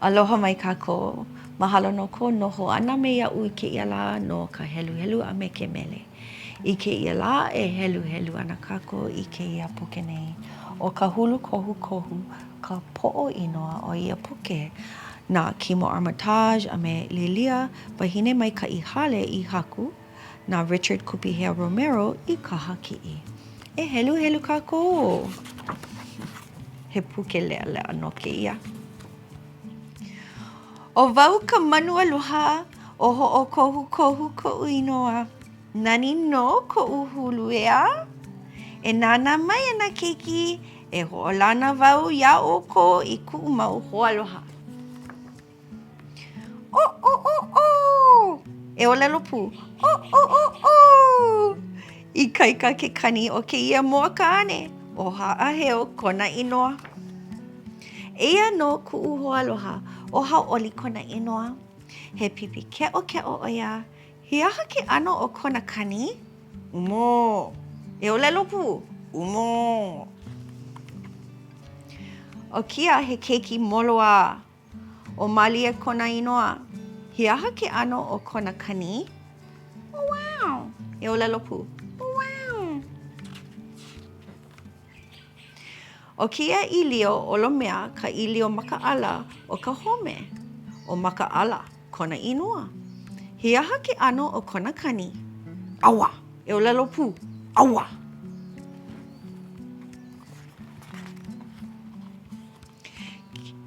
Aloha mai kākou. Mahalo no ko noho ana me ia'u i keia la no ka heluhelu a me ke mele. I keia la e heluhelu ana kākou i keia puke nei. O ka Hulu Kohukohu ka po'o inoa o ia puke na Kimo Armitage a me Lilia Wahinemaikaʻi Hale i haku na Richard Kupihea Romero i kaha ki'i. E heluhelu kākou. He puke leʻa no keia. O wau ka manu aloha o hoʻokohukohu koʻu inoa. Nani no koʻu hulu ea? E nana mai ana keiki e hoʻolana wau ia o ko i kuʻu mau hoaloha. O! E ʻōlelo pū. O! I kaika ke kani o kēia moa ka ane. O haʻaheo kona inoa. Eia no kuʻu hoaloha o hauʻoli kona inoa. He pipi keʻokeʻo ʻo ia. He aha ke ʻano o kona kani? Umo. E ʻōlelo pū. Umo. O kia he keiki moloa. O malia kona inoa. He aha ke ʻano o kona kani? Wow. E ʻōlelo pū. Wow. O kia ʻilio ʻolomea ka ʻilio makaʻala o ka home. O makaʻala kona inoa. He aha ke ʻano o kona kani? Awa. E ʻōlelo pū. Awa.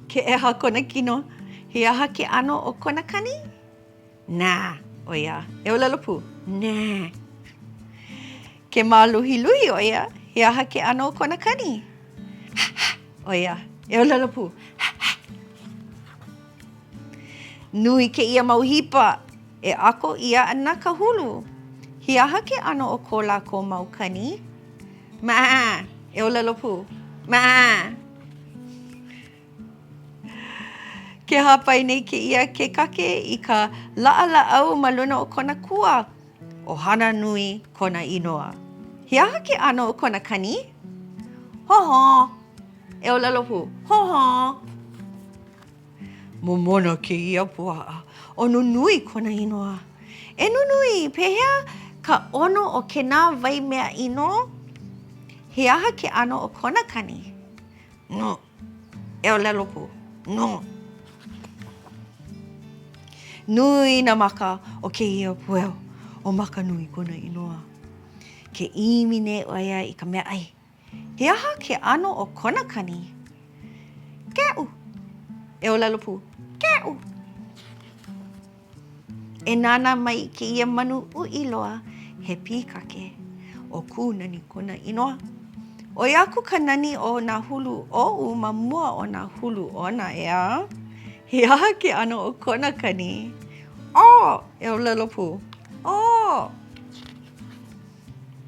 Ke ʻeha kona kino. He aha ke ʻano o kona kani? Nā. O ia. E ʻōlelo pū. Nā. Ke māluhiluhi o ia. He aha ke ʻano o kona kani? O ia. E ʻōlelo pū. Nui ke ia mau hipa. E ako ia ana ka hulu. He aha ke ʻano o ko lākou mau kani? Maa. E ʻōlelo pū. Maa. Ke hapai nei ke ia ke kake i ka laʻalaʻau ma luna o kona kua. O hana nui kona inoa. He aha ke ʻano o kona kani? Hoho. E ʻōlelo pū. Hoho. Momona ke ia puaʻa. O nunui kona inoa. E nunui, pehea ka ʻono o kēnā wai mea ino? He aha ke ʻano o kona kani? No. E ʻōlelo pū. No. Nui na maka o kēia pueo o maka nui kona inoa. Ke ʻimi nei o ia i ka meaʻai. He aha ke ʻano o kona kani? Keʻu. E ʻōlelo pū. Keʻu. E nana mai kēia manu uʻi loa he pīkake o kū nani kona inoa. O iaku ka nani o nā hulu oʻu ma mua o nā hulu ona ea. He aha ke ʻano o kona kani? O! E ʻōlelo pū. O!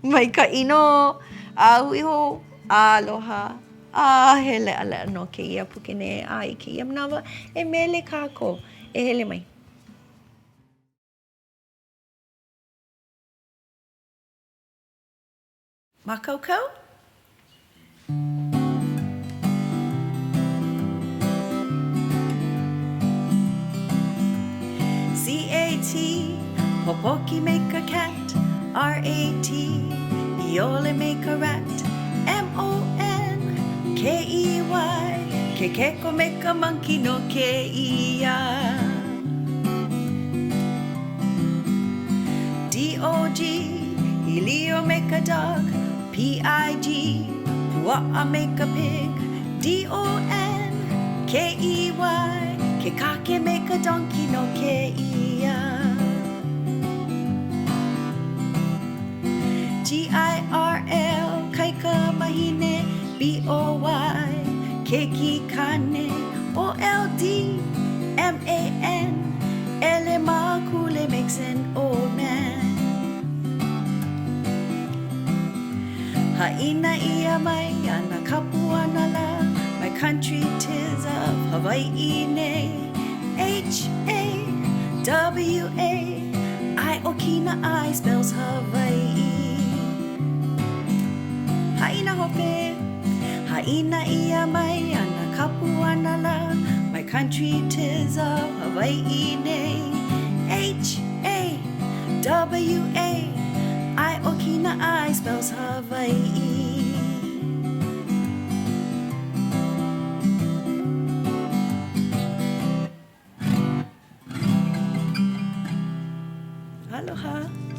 Maikaʻi no. Ahui hou. Aloha. He leʻa no kēia puke nei i kēia manawa e mele kākou. E hele mai. Makaukau? C-A-T, Hopoki make a cat. R-A-T, Iole make a rat. M-O-N-K-E-Y, Kekeko make a monkey no K-E-I. D-O-G, Ilio make a dog. P-I-G, Pua'a make a pig. D-O-N-K-E-Y, Kekake make a donkey no K-E-I. G-I-R-L, Kaika Mahine. B-O-Y, Keiki Kane. O-L-D, M-A-N, Ele Makule makes an old man. Haina ia mai ana kapua la. My country 'tis of Hawaiʻi nei. H-A-W-A, I-O-Kina I spells Hawaii. Haina hope. Haina ia mai ana kapuana la. My country 'tis of Hawaii nei. H-A-W-A, I o kina I spells Hawaii. Aloha.